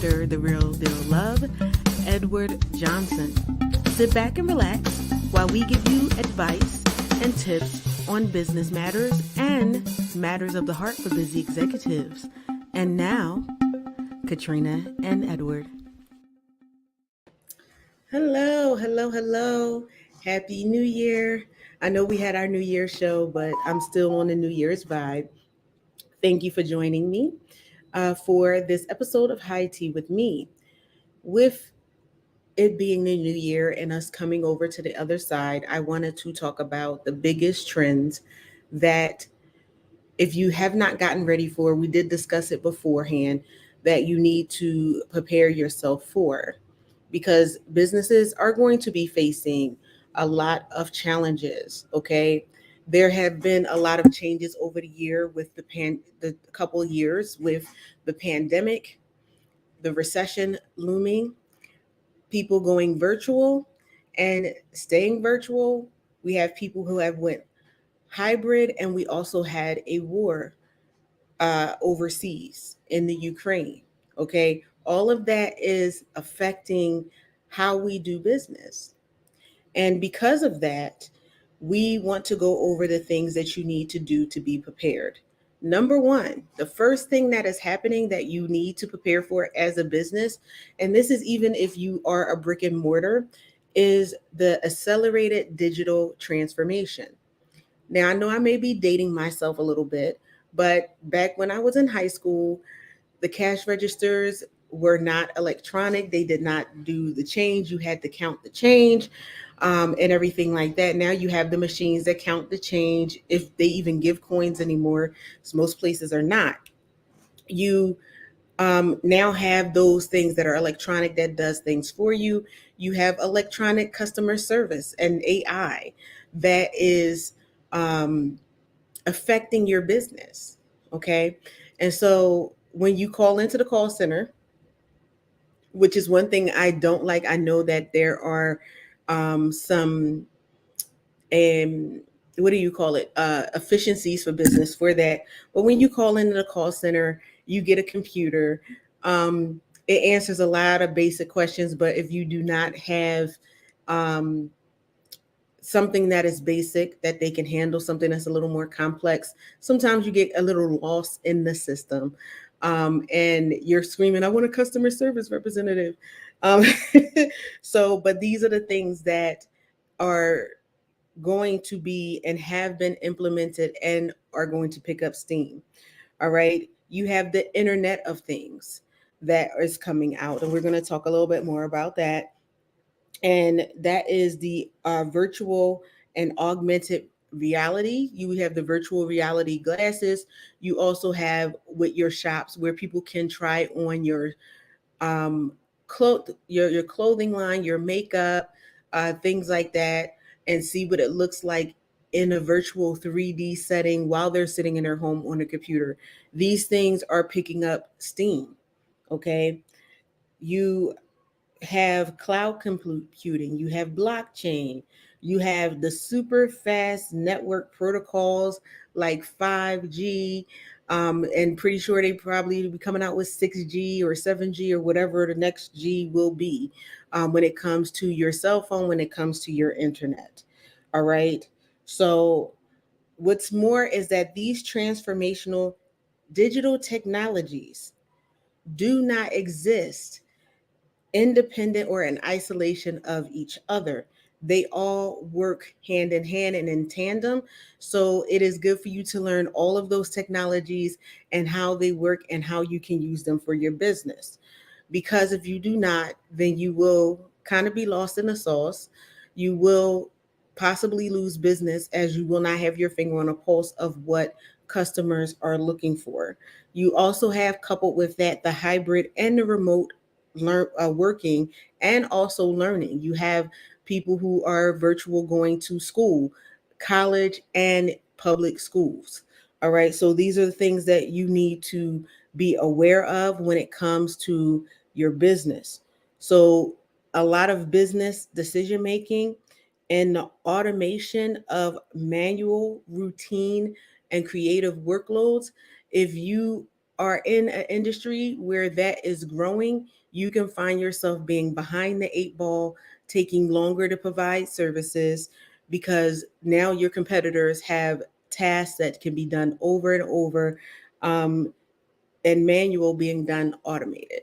Mr. The Real Deal Love, Edward Johnson. Sit back and relax while we give you advice and tips on business matters and matters of the heart for busy executives. And now, Katrina and Edward. Hello. Happy New Year. I know we had our New Year show, but I'm still on the New Year's vibe. Thank you for joining me for this episode of High Tea with me. With it being the new year and us coming over to the other side, I wanted to talk about the biggest trends that if you have not gotten ready for, we did discuss it beforehand, that you need to prepare yourself for. Because businesses are going to be facing a lot of challenges, okay? There have been a lot of changes over the year with the couple of years with the pandemic, the recession looming, people going virtual and staying virtual. We have people who have went hybrid, and we also had a war overseas in the Ukraine. Okay, all of that is affecting how we do business. And because of that, we want to go over the things that you need to do to be prepared. Number one, the first thing that is happening that you need to prepare for as a business, and this is even if you are a brick and mortar, is the accelerated digital transformation. Now, I know I may be dating myself a little bit, but back when I was in high school, the cash registers were not electronic. They did not do the change. You had to count the change and everything like that. Now you have the machines that count the change, if they even give coins anymore. So most places are not. You now have those things that are electronic that does things for you. You have electronic customer service and AI that is um, affecting your business. Okay. And so when you call into the call center, which is one thing I don't like, I know that there are some, um, what do you call it? Efficiencies for business for that. But when you call into the call center, you get a computer. It answers a lot of basic questions, but if you do not have um, something that is basic that they can handle, something that's a little more complex, sometimes you get a little lost in the system. And you're screaming, I want a customer service representative. Um, but these are the things that are going to be and have been implemented and are going to pick up steam. All right. You have the Internet of Things that is coming out, and we're going to talk a little bit more about that. And that is the virtual and augmented reality. You have the virtual reality glasses. You also have with your shops where people can try on your um, your clothing line, your makeup, things like that, and see what it looks like in a virtual 3D setting while they're sitting in their home on a computer. These things are picking up steam. Okay, you have cloud computing, you have blockchain, you have the super fast network protocols like 5G. And pretty sure they probably be coming out with 6G or 7G or whatever the next G will be when it comes to your cell phone, when it comes to your internet. All right. So, what's more is that these transformational digital technologies do not exist independent or in isolation of each other. They all work hand in hand and in tandem. So it is good for you to learn all of those technologies and how they work and how you can use them for your business. Because if you do not, then you will kind of be lost in the sauce. You will possibly lose business as you will not have your finger on a pulse of what customers are looking for. You also have, coupled with that, the hybrid and the remote working and also learning. You have people who are virtual going to school, college, and public schools. All right. So these are the things that you need to be aware of when it comes to your business. So a lot of business decision making and the automation of manual routine and creative workloads. If you are in an industry where that is growing, you can find yourself being behind the eight ball, taking longer to provide services because now your competitors have tasks that can be done over and over, um, and manual being done automated,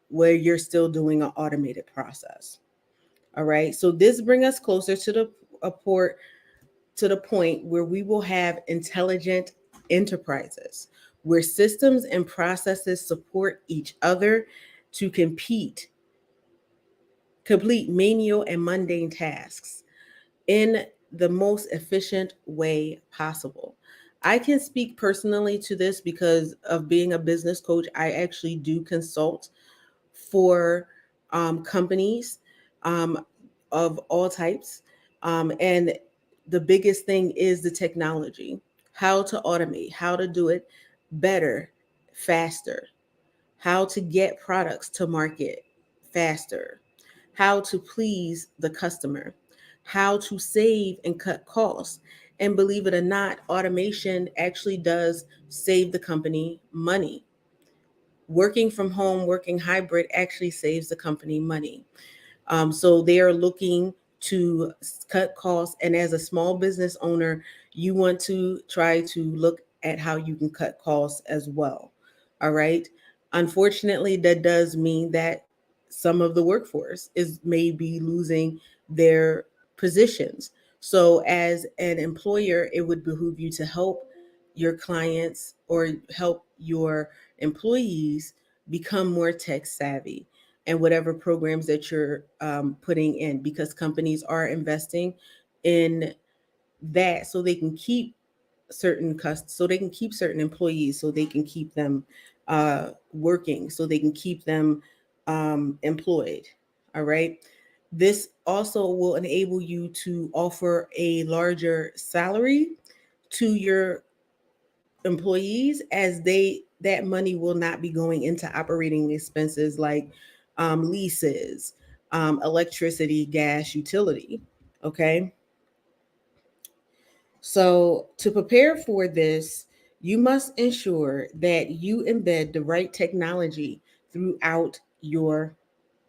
where you're still doing an automated process. All right. So this brings us closer to a port to the point where we will have intelligent enterprises, where systems and processes support each other to complete menial and mundane tasks in the most efficient way possible. I can speak personally to this because of being a business coach. I actually do consult for companies um, of all types. And the biggest thing is the technology, how to automate, how to do it better, faster, how to get products to market faster, how to please the customer, how to save and cut costs. And believe it or not, automation actually does save the company money. Working from home, working hybrid actually saves the company money. So they are looking to cut costs. And as a small business owner, you want to try to look at how you can cut costs as well. All right. Unfortunately, that does mean that some of the workforce is maybe losing their positions. So as an employer, it would behoove you to help your clients or help your employees become more tech savvy and whatever programs that you're putting in, because companies are investing in that so they can keep so they can keep certain employees, so they can keep them working, so they can keep them employed. All right. This also will enable you to offer a larger salary to your employees, as they that money will not be going into operating expenses like leases, electricity, gas, utility. Okay. So to prepare for this, you must ensure that you embed the right technology throughout your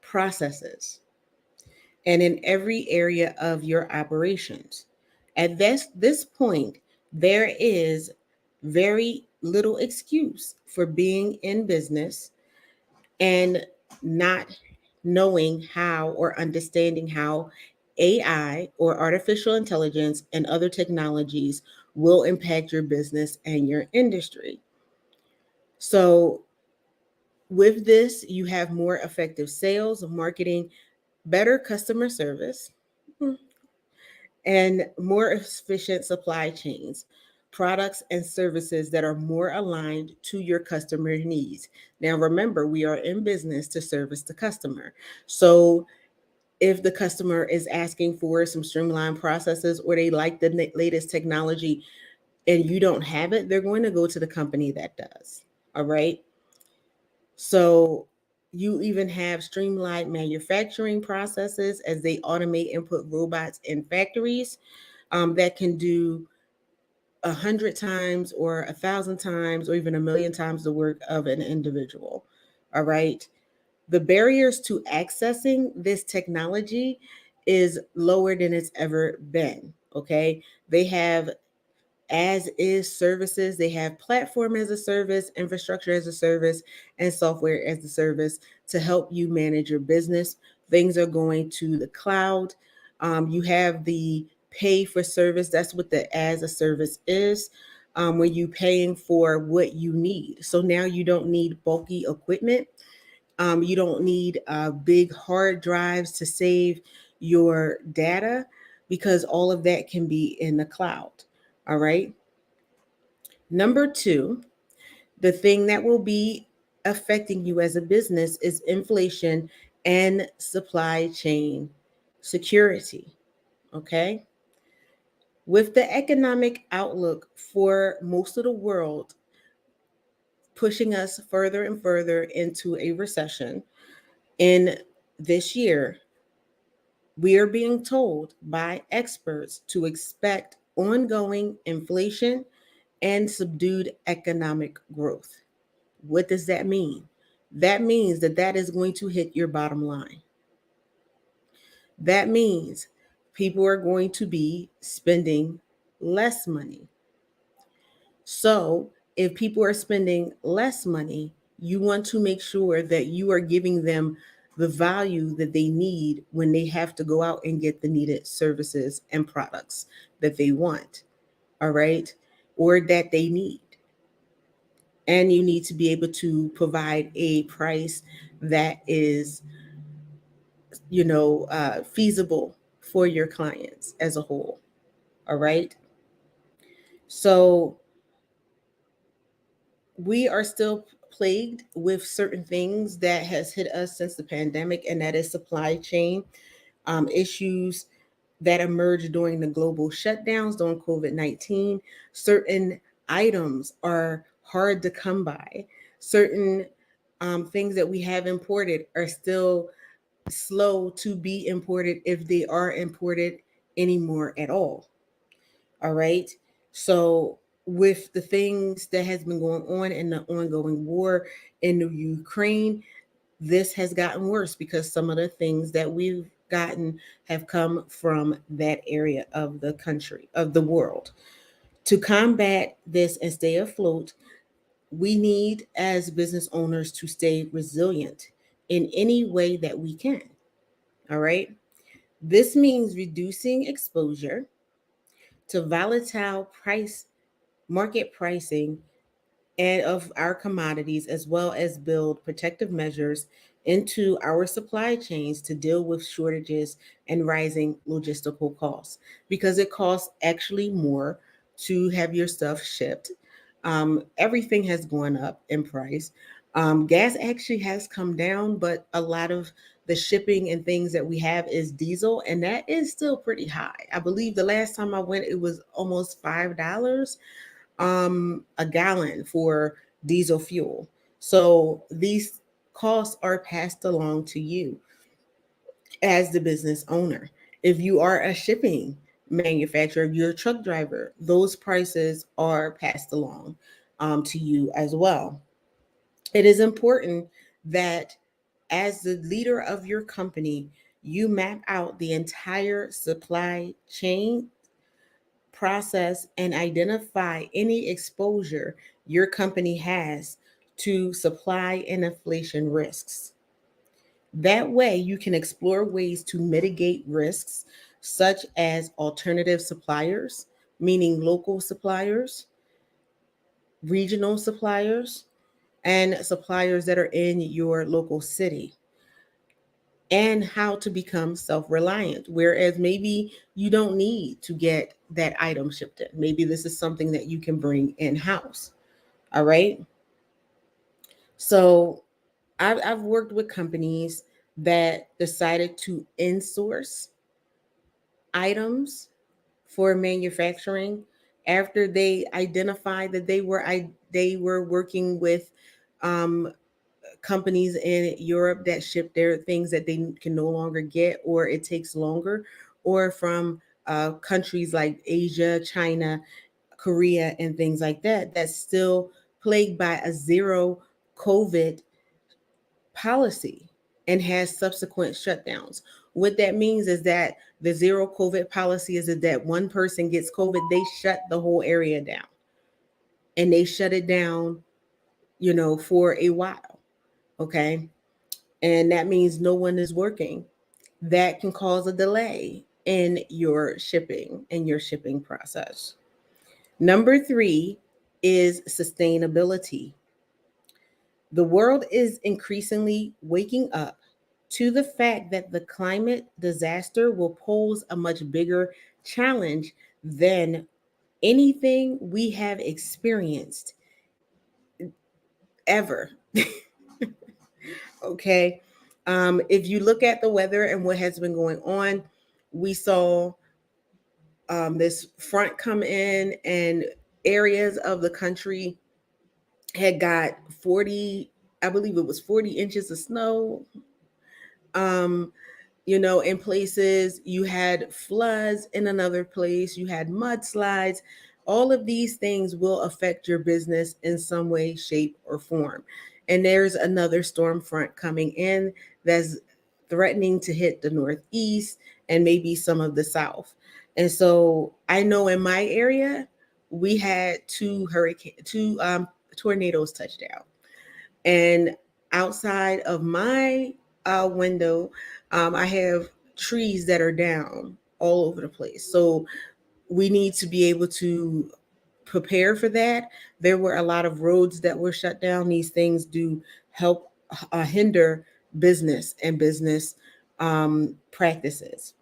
processes and in every area of your operations. At this point, there is very little excuse for being in business and not knowing how or understanding how AI or artificial intelligence and other technologies will impact your business and your industry. So, with this, you have more effective sales, marketing, better customer service, and more efficient supply chains, products and services that are more aligned to your customer needs. Now, remember, we are in business to service the customer. So, if the customer is asking for some streamlined processes or they like the latest technology and you don't have it, they're going to go to the company that does. All right. So you even have streamlined manufacturing processes as they automate and put robots in factories that can do 100 times or 1,000 times or even 1,000,000 times the work of an individual. All right. The barriers to accessing this technology is lower than it's ever been. Okay. They have as is services, they have platform as a service, infrastructure as a service, and software as a service to help you manage your business. Things are going to the cloud. You have the pay for service. That's what the as a service is. When you paying for what you need. So now you don't need bulky equipment. You don't need big hard drives to save your data because all of that can be in the cloud. All right. Number two, the thing that will be affecting you as a business is inflation and supply chain security. Okay. With the economic outlook for most of the world pushing us further and further into a recession in this year, we are being told by experts to expect ongoing inflation and subdued economic growth. What does that mean? That means that that is going to hit your bottom line. That means people are going to be spending less money. So, if people are spending less money, you want to make sure that you are giving them the value that they need when they have to go out and get the needed services and products that they want, all right, or that they need. And you need to be able to provide a price that is, feasible for your clients as a whole, all right? So, we are still plagued with certain things that has hit us since the pandemic, and that is supply chain issues that emerged during the global shutdowns during COVID-19. Certain items are hard to come by. Certain things that we have imported are still slow to be imported, if they are imported anymore at all. All right. So, with the things that has been going on in the ongoing war in the Ukraine, this has gotten worse because some of the things that we've gotten have come from that area of the country, of the world. To combat this and stay afloat, we need, as business owners, to stay resilient in any way that we can. All right. This means reducing exposure to volatile price market pricing and of our commodities, as well as build protective measures into our supply chains to deal with shortages and rising logistical costs, because it costs actually more to have your stuff shipped. Everything has gone up in price. Gas actually has come down, but a lot of the shipping and things that we have is diesel, and that is still pretty high. I believe the last time I went, it was almost $5 a gallon for diesel fuel. So these costs are passed along to you as the business owner. If you are a shipping manufacturer, if you're a truck driver, those prices are passed along to you as well. It is important that, as the leader of your company, you map out the entire supply chain process and identify any exposure your company has to supply and inflation risks. That way, you can explore ways to mitigate risks, such as alternative suppliers, meaning local suppliers, regional suppliers, and suppliers that are in your local city, and how to become self reliant. Whereas maybe you don't need to get that item shipped in. Maybe this is something that you can bring in house. All right. So, I've worked with companies that decided to insource items for manufacturing after they identified that they were working with um, companies in Europe that ship their things that they can no longer get, or it takes longer, or from countries like Asia, China, Korea, and things like that, that's still plagued by a zero COVID policy and has subsequent shutdowns. What that means is that the zero COVID policy is that one person gets COVID, they shut the whole area down, and they shut it down, for a while. Okay. And that means no one is working. That can cause a delay in your shipping process. Number three is sustainability. The world is increasingly waking up to the fact that the climate disaster will pose a much bigger challenge than anything we have experienced ever. Okay. If you look at the weather and what has been going on, we saw this front come in, and areas of the country had got 40, I believe it was 40 inches of snow. Um, in places you had floods, in another place you had mudslides. all of these things will affect your business in some way, shape, or form. And there's another storm front coming in that's threatening to hit the Northeast and maybe some of the South. And so I know in my area, we had two tornadoes touch down. And outside of my window, I have trees that are down all over the place. So we need to be able to prepare for that. There were a lot of roads that were shut down. These things do help hinder business and business practices.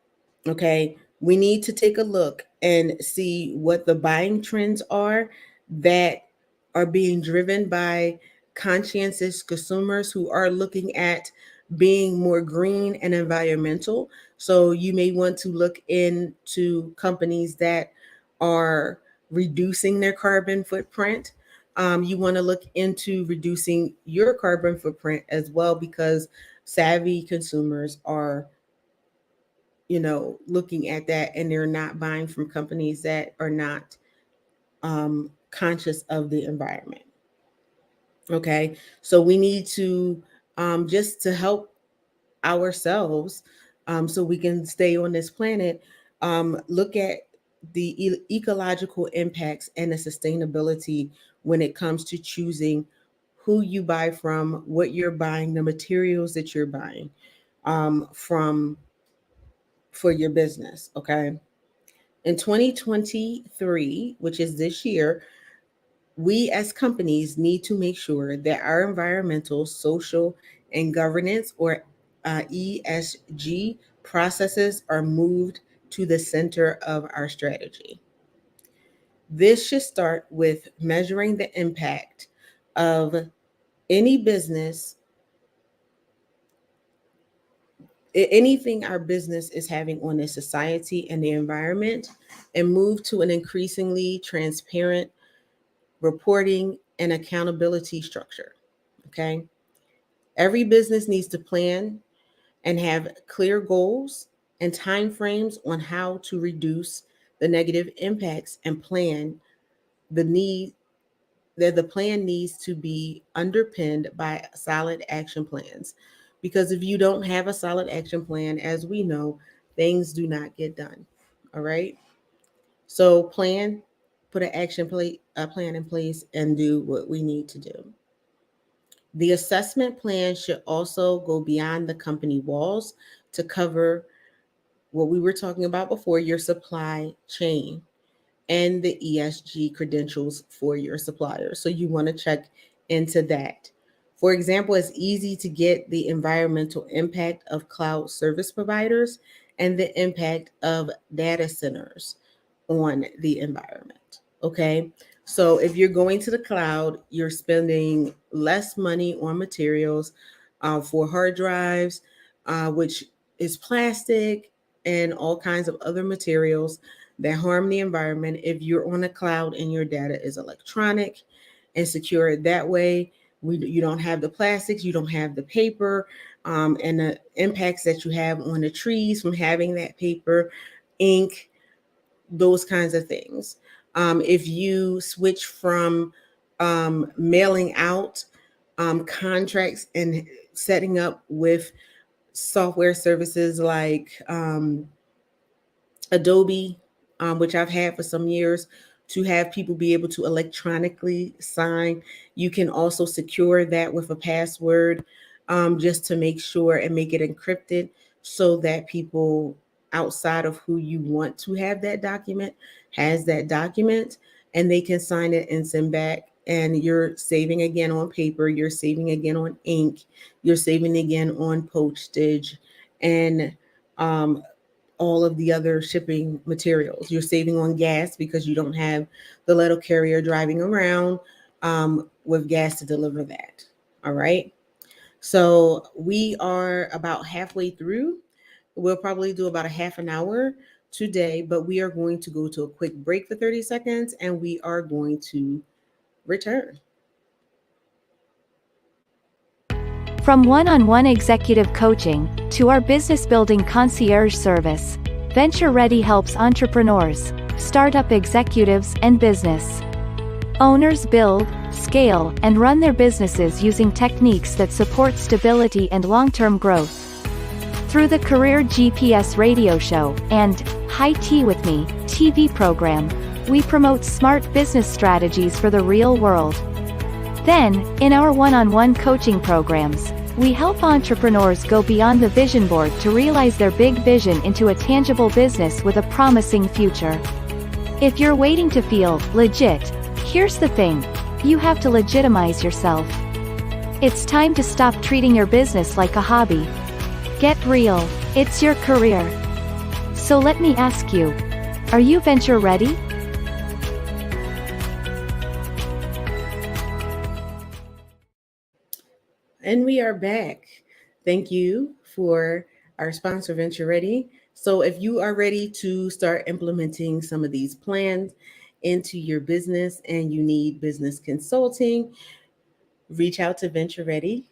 Okay. We need to take a look and see what the buying trends are that are being driven by conscientious consumers who are looking at being more green and environmental. So you may want to look into companies that are reducing their carbon footprint. You want to look into reducing your carbon footprint as well, because savvy consumers are, looking at that, and they're not buying from companies that are not conscious of the environment. Okay, so we need to just to help ourselves, so we can stay on this planet, look at the ecological impacts and the sustainability when it comes to choosing who you buy from, what you're buying, the materials that you're buying from for your business. Okay. In 2023, which is this year, we as companies need to make sure that our environmental, social, and governance, or ESG processes, are moved to the center of our strategy. This should start with measuring the impact of any business, anything our business is having on the society and the environment, and move to an increasingly transparent reporting and accountability structure. Okay. Every business needs to plan and have clear goals and timeframes on how to reduce the negative impacts, and plan the need that the plan needs to be underpinned by solid action plans. Because if you don't have a solid action plan, as we know, things do not get done. All right. So put an plan in place, and do what we need to do. The assessment plan should also go beyond the company walls to cover what we were talking about before, your supply chain and the ESG credentials for your suppliers. So you want to check into that. For example, it's easy to get the environmental impact of cloud service providers and the impact of data centers on the environment. Okay. So if you're going to the cloud, you're spending less money on materials for hard drives, which is plastic and all kinds of other materials that harm the environment. If you're on a cloud and your data is electronic and secure that way, you don't have the plastics, you don't have the paper, and the impacts that you have on the trees from having that paper, ink, those kinds of things. If you switch from mailing out contracts and setting up with software services like Adobe, which I've had for some years, to have people be able to electronically sign. You can also secure that with a password, just to make sure and make it encrypted, so that people outside of who you want to have that document has that document, and they can sign it and send back. And you're saving again on paper, you're saving again on ink, you're saving again on postage, and all of the other shipping materials. You're saving on gas because you don't have the letter carrier driving around with gas to deliver that. All right. So we are about halfway through. We'll probably do about a half an hour today, but we are going to go to a quick break for 30 seconds, and we are going to return. From one-on-one executive coaching to our business building concierge service, Venture Ready helps entrepreneurs, startup executives, and business owners build, scale, and run their businesses using techniques that support stability and long-term growth. Through the Career GPS radio show and High Tea with Me TV program, we promote smart business strategies for the real world. Then, in our one-on-one coaching programs, we help entrepreneurs go beyond the vision board to realize their big vision into a tangible business with a promising future. If you're waiting to feel legit, here's the thing: you have to legitimize yourself. It's time to stop treating your business like a hobby. Get real, it's your career. So let me ask you, are you venture ready? And we are back. Thank you for our sponsor, Venture Ready. So, if you are ready to start implementing some of these plans into your business and you need business consulting, reach out to Venture Ready,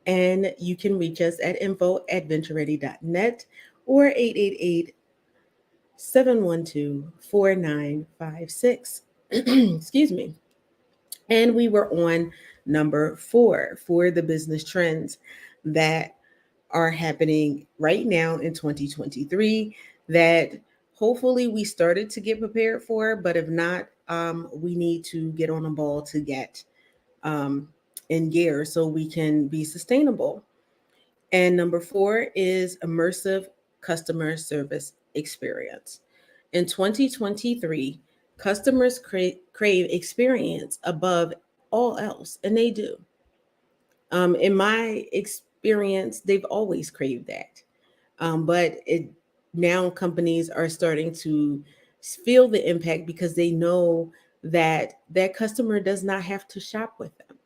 and you can reach us at info@ventureready.net or 888-712-4956. Excuse me. And we were on number 4 for the business trends that are happening right now in 2023 that hopefully we started to get prepared for, but if not, we need to get on a ball to get um, in gear so we can be sustainable. And number 4 is immersive customer service experience. In 2023, customers crave experience above all else, and they do. In my experience, they've always craved that. But now companies are starting to feel the impact because they know that that customer does not have to shop with them.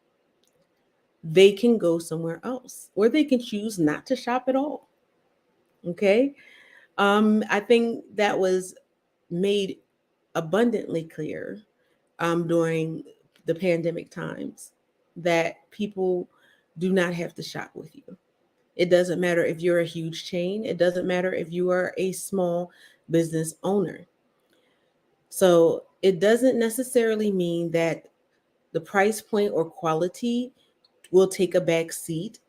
They can go somewhere else, or they can choose not to shop at all. Okay. I think that was made abundantly clear during the pandemic times that people do not have to shop with you. It doesn't matter if you're a huge chain, it doesn't matter if you are a small business owner. So it doesn't necessarily mean that the price point or quality will take a back seat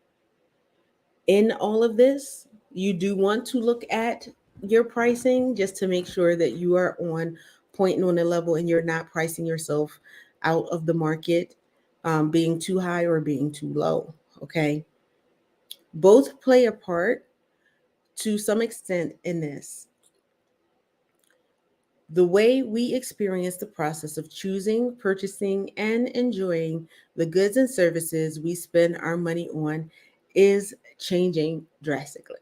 in all of this. You do want to look at your pricing just to make sure that you are on point and on a level and you're not pricing yourself out of the market, being too high or being too low. Okay. Both play a part to some extent in this. The way we experience the process of choosing, purchasing, and enjoying the goods and services we spend our money on is changing drastically,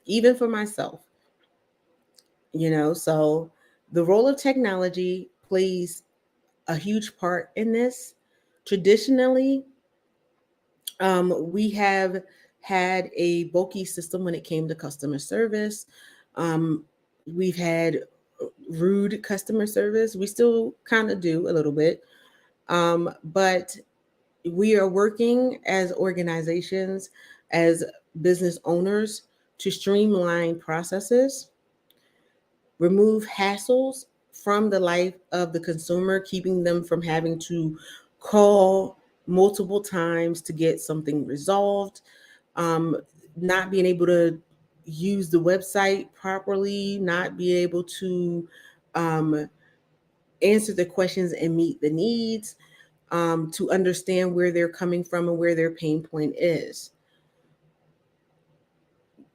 even for myself. So the role of technology plays a huge part in this. Traditionally, we have had a bulky system when it came to customer service. We've had rude customer service. We still kind of do a little bit. But we are working as organizations, as business owners, to streamline processes, remove hassles from the life of the consumer, keeping them from having to call multiple times to get something resolved, um, not being able to use the website properly, not be able to um, answer the questions and meet the needs, to understand where they're coming from and where their pain point is.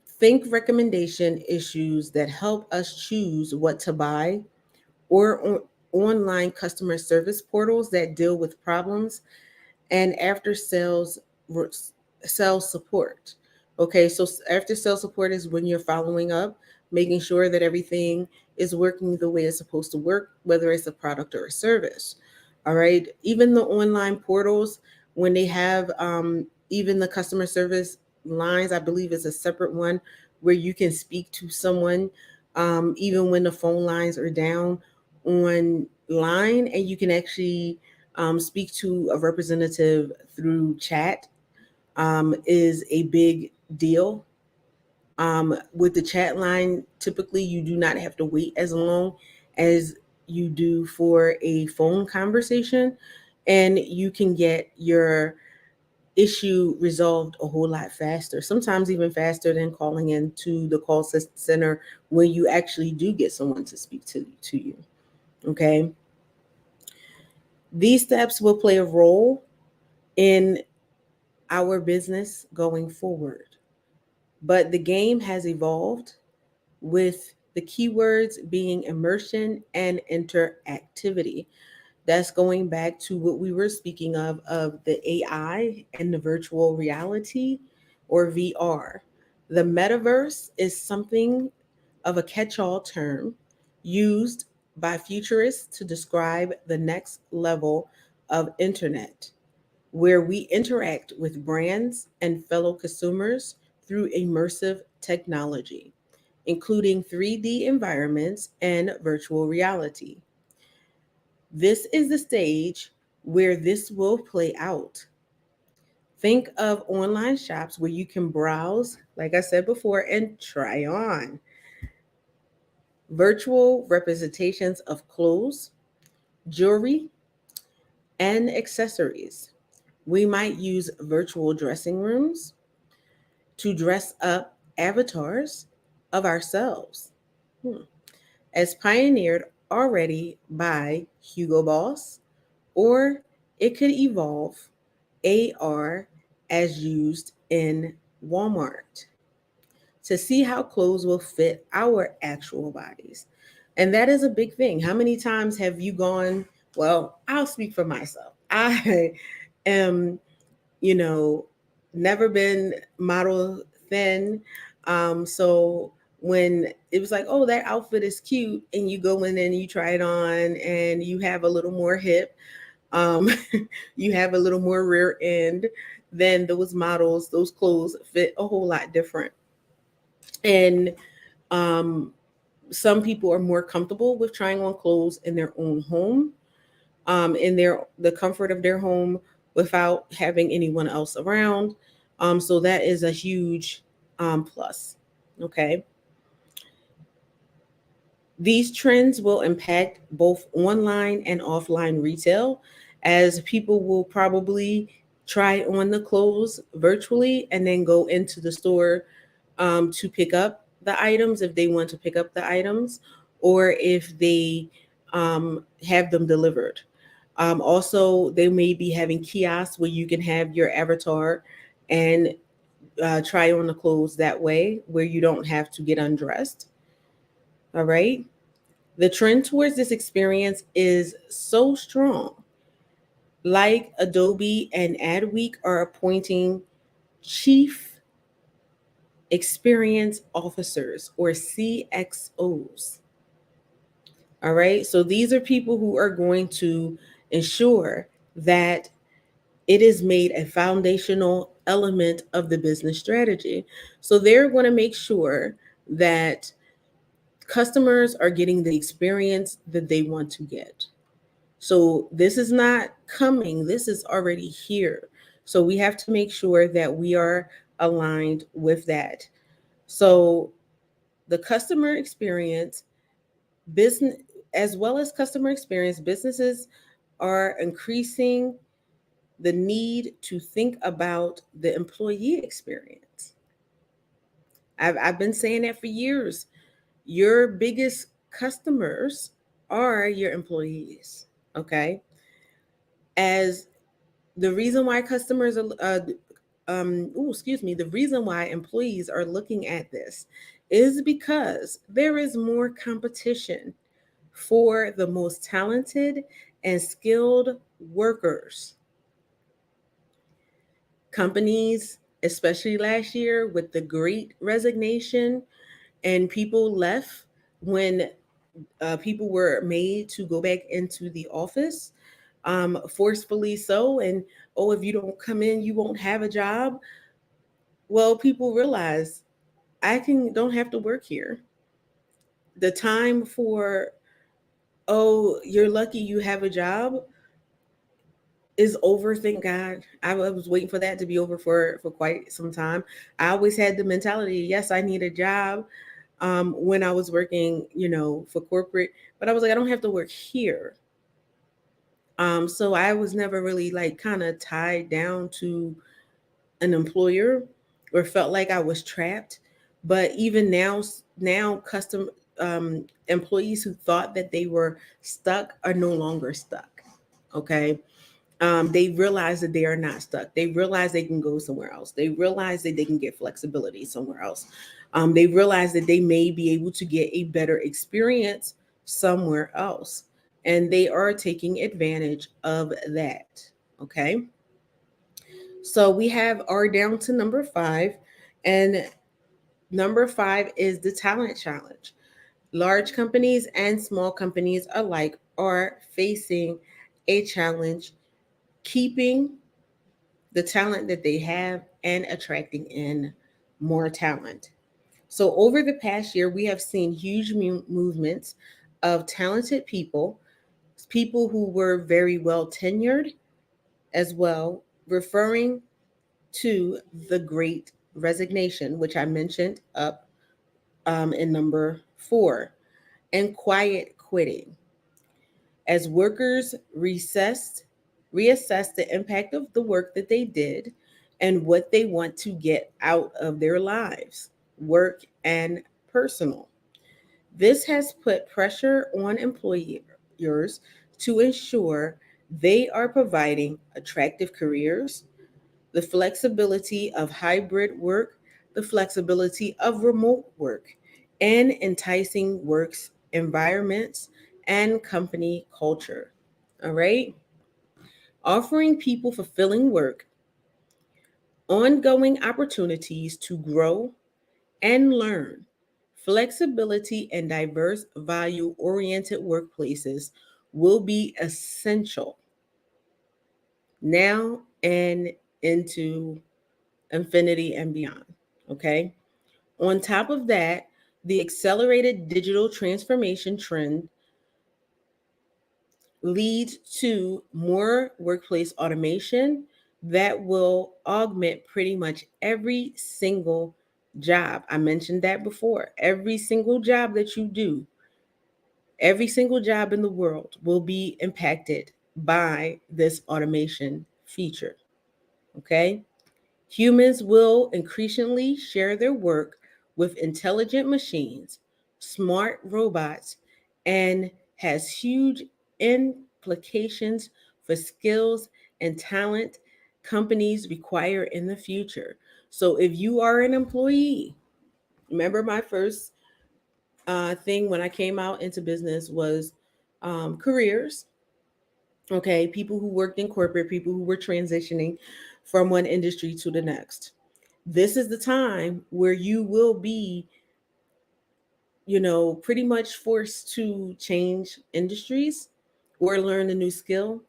Think recommendation issues that help us choose what to buy, or online customer service portals that deal with problems, and after sales support. Okay, so after sales support is when you're following up, making sure that everything is working the way it's supposed to work, whether it's a product or a service. All right, even the online portals, when they have even the customer service lines, I believe it's a separate one where you can speak to someone even when the phone lines are down online, and you can actually speak to a representative through chat, is a big deal. With the chat line, typically you do not have to wait as long as you do for a phone conversation, and you can get your issue resolved a whole lot faster, sometimes even faster than calling into the call center when you actually do get someone to speak to you. Okay. These steps will play a role in our business going forward, but the game has evolved with the keywords being immersion and interactivity. That's going back to what we were speaking of the AI and the virtual reality or VR. The metaverse is something of a catch all term used by futurists to describe the next level of internet, where we interact with brands and fellow consumers through immersive technology, including 3D environments and virtual reality. This is the stage where this will play out. Think of online shops where you can browse, like I said before, and try on virtual representations of clothes, jewelry, and accessories. We might use virtual dressing rooms to dress up avatars of ourselves, as pioneered already by Hugo Boss, or it could evolve AR as used in Walmart to see how clothes will fit our actual bodies. And that is a big thing. How many times have you gone? Well, I'll speak for myself. I am, you know, never been model thin. So when it was like, oh, that outfit is cute, and you go in and you try it on, and you have a little more hip, um, you have a little more rear end, then those models, those clothes fit a whole lot different. And um, some people are more comfortable with trying on clothes in their own home, in the comfort of their home without having anyone else around. So that is a huge plus. Okay. These trends will impact both online and offline retail, as people will probably try on the clothes virtually and then go into the store to pick up the items if they want to pick up the items, or if they have them delivered. Also, they may be having kiosks where you can have your avatar and try on the clothes that way, where you don't have to get undressed. All right. The trend towards this experience is so strong. Like Adobe and Adweek are appointing chief experience officers or CXOs. All right. So these are people who are going to ensure that it is made a foundational element of the business strategy. So they're going to make sure that customers are getting the experience that they want to get. So this is not coming, this is already here. So we have to make sure that we are aligned with that. So the customer experience, business, as well as customer experience, businesses are increasing the need to think about the employee experience. I've been saying that for years. Your biggest customers are your employees. Okay. As the reason why customers are, the reason why employees are looking at this is because there is more competition for the most talented and skilled workers. Companies, especially last year with the great resignation, and people left when people were made to go back into the office, forcefully so. And oh, if you don't come in, you won't have a job. Well, people realize I can don't have to work here. The time for, oh, you're lucky you have a job, is over. Thank God. I was waiting for that to be over for quite some time. I always had the mentality, yes, I need a job. when I was working, for corporate, but I was like, I don't have to work here. So I was never really like kind of tied down to an employer or felt like I was trapped. But even now custom employees who thought that they were stuck are no longer stuck. Okay. They realize that they are not stuck. They realize they can go somewhere else. They realize that they can get flexibility somewhere else. They realize that they may be able to get a better experience somewhere else. And they are taking advantage of that. Okay. So we have our down to number five. And number five is the talent challenge. Large companies and small companies alike are facing a challenge keeping the talent that they have and attracting in more talent. So, over the past year, we have seen huge movements of talented people, people who were very well tenured as well, referring to the great resignation, which I mentioned up in number four, and quiet quitting. As workers reassess the impact of the work that they did and what they want to get out of their lives, work and personal. This has put pressure on employers to ensure they are providing attractive careers, the flexibility of hybrid work, the flexibility of remote work, and enticing works environments and company culture. All right. Offering people fulfilling work, ongoing opportunities to grow and learn, flexibility, and diverse value oriented workplaces will be essential now and into infinity and beyond. Okay. On top of that, the accelerated digital transformation trend leads to more workplace automation that will augment pretty much every single job. I mentioned that before. Every single job that you do, every single job in the world will be impacted by this automation feature. Okay. Humans will increasingly share their work with intelligent machines, smart robots, and has huge implications for skills and talent companies require in the future. So if you are an employee, remember my first thing when I came out into business was careers. Okay, people who worked in corporate, people who were transitioning from one industry to the next. This is the time where you will be, pretty much forced to change industries or learn a new skill,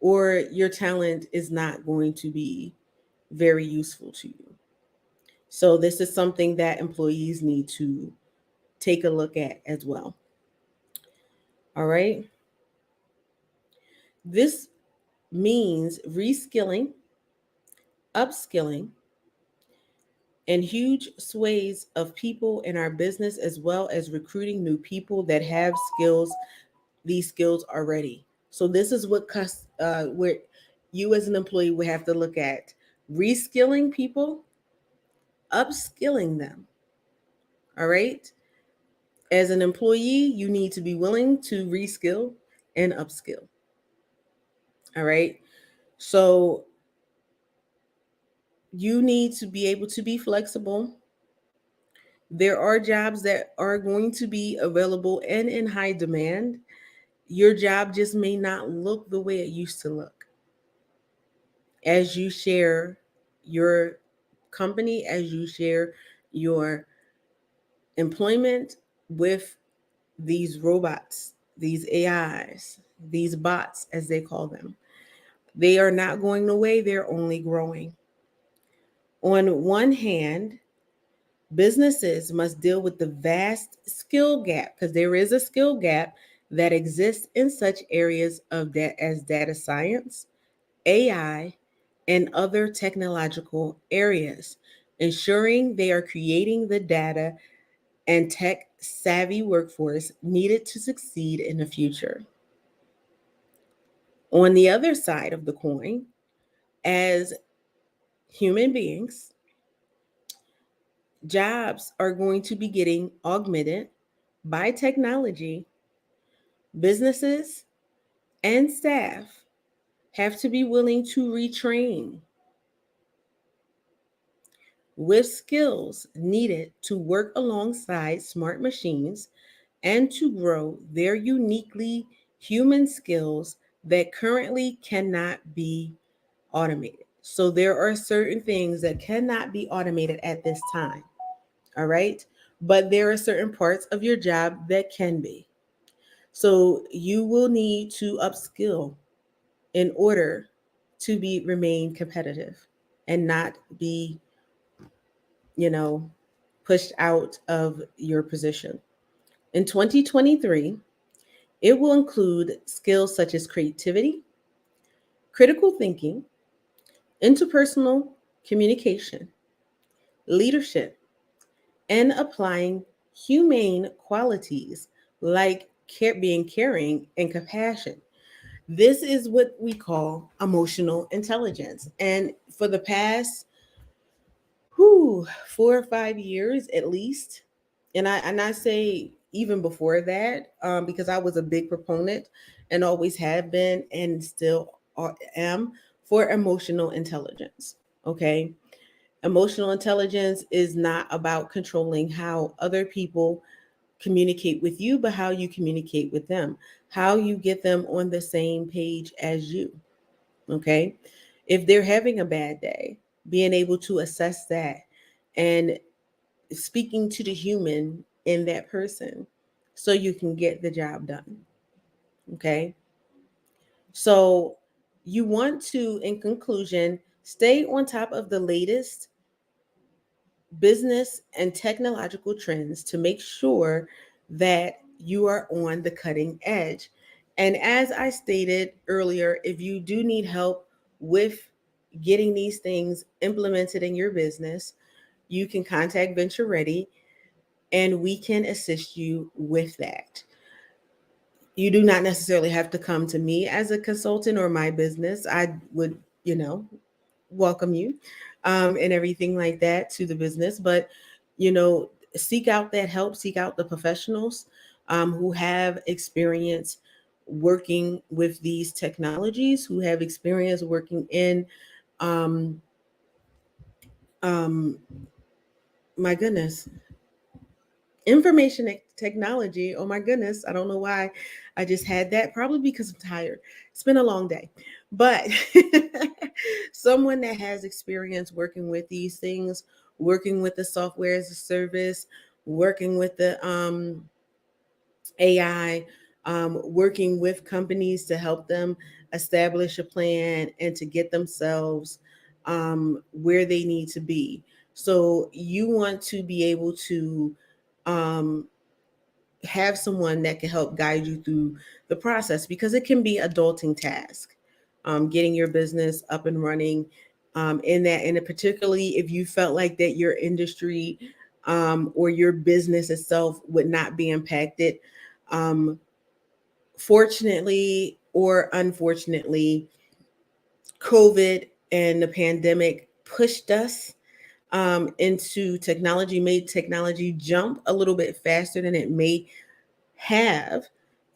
or your talent is not going to be very useful to you. So, this is something that employees need to take a look at as well. All right. This means reskilling, upskilling, and huge sways of people in our business, as well as recruiting new people that have skills, these skills already. So this is where you as an employee would have to look at: reskilling people, upskilling them. All right. As an employee, you need to be willing to reskill and upskill. All right. So you need to be able to be flexible. There are jobs that are going to be available and in high demand. Your job just may not look the way it used to look as you share your company, as you share your employment with these robots, these AIs, these bots, as they call them. They are not going away, they're only growing. On one hand, businesses must deal with the vast skill gap, because there is a skill gap that exists in such areas of that as data science, AI, and other technological areas, ensuring they are creating the data and tech savvy workforce needed to succeed in the future. On the other side of the coin, as human beings, jobs are going to be getting augmented by technology. Businesses and staff have to be willing to retrain with skills needed to work alongside smart machines and to grow their uniquely human skills that currently cannot be automated. So there are certain things that cannot be automated at this time. All right. But there are certain parts of your job that can be. So you will need to upskill in order to be remain competitive and not be, you know, pushed out of your position. In 2023, it will include skills such as creativity, critical thinking, interpersonal communication, leadership, and applying humane qualities like being caring and compassion. This is what we call emotional intelligence. And for the past 4 or 5 years at least, and I say even before that, because I was a big proponent and always have been and still am for emotional intelligence. Okay. Emotional intelligence is not about controlling how other people communicate with you, but how you communicate with them, how you get them on the same page as you. Okay. If they're having a bad day, being able to assess that and speaking to the human in that person so you can get the job done. Okay. So you want to, in conclusion, stay on top of the latest business and technological trends to make sure that you are on the cutting edge. And as I stated earlier, if you do need help with getting these things implemented in your business, you can contact Venture Ready and we can assist you with that. You do not necessarily have to come to me as a consultant or my business. I would, welcome you and everything like that to the business. But, seek out that help, seek out the professionals who have experience working with these technologies, who have experience working in, um, um, my goodness, information technology. Oh my goodness. I don't know why I just had that. Probably because I'm tired. It's been a long day. But someone that has experience working with these things, working with the software as a service, working with the AI, working with companies to help them establish a plan and to get themselves where they need to be. So you want to be able to um, have someone that can help guide you through the process because it can be a adulting task. Getting your business up and running in that, and particularly if you felt like that your industry or your business itself would not be impacted. Um, Fortunately or unfortunately, COVID and the pandemic pushed us into technology, made technology jump a little bit faster than it may have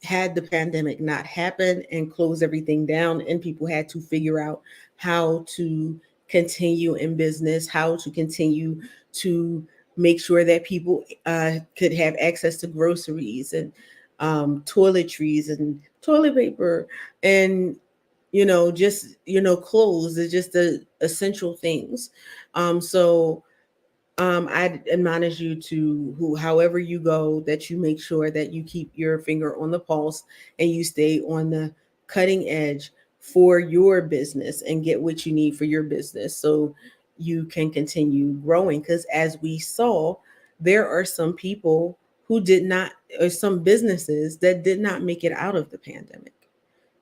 had the pandemic not happen and close everything down, and people had to figure out how to continue in business, how to continue to make sure that people could have access to groceries and toiletries and toilet paper and just clothes is just the essential things. So I admonish you to however you go, that you make sure that you keep your finger on the pulse and you stay on the cutting edge for your business and get what you need for your business so you can continue growing. Because as we saw, there are some people who did not, or some businesses that did not make it out of the pandemic.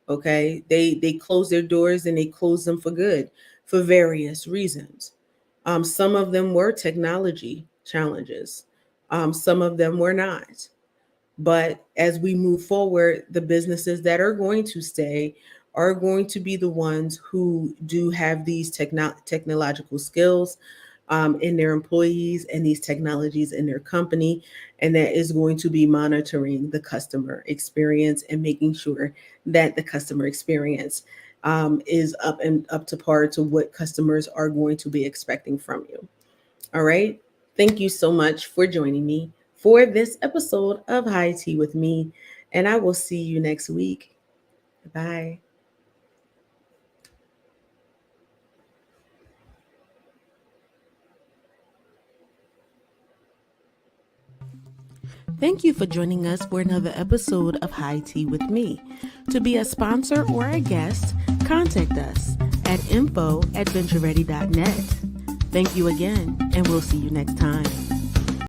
Okay, they closed their doors and they closed them for good for various reasons. Some of them were technology challenges. Some of them were not. But as we move forward, the businesses that are going to stay are going to be the ones who do have these technological skills in their employees and these technologies in their company. And that is going to be monitoring the customer experience and making sure that the customer experience is up to par to what customers are going to be expecting from you. All right. Thank you so much for joining me for this episode of High Tea with me. And I will see you next week. Bye. Thank you for joining us for another episode of High Tea with me. To be a sponsor or a guest, contact us at info@ventureready.net. Thank you again, and we'll see you next time.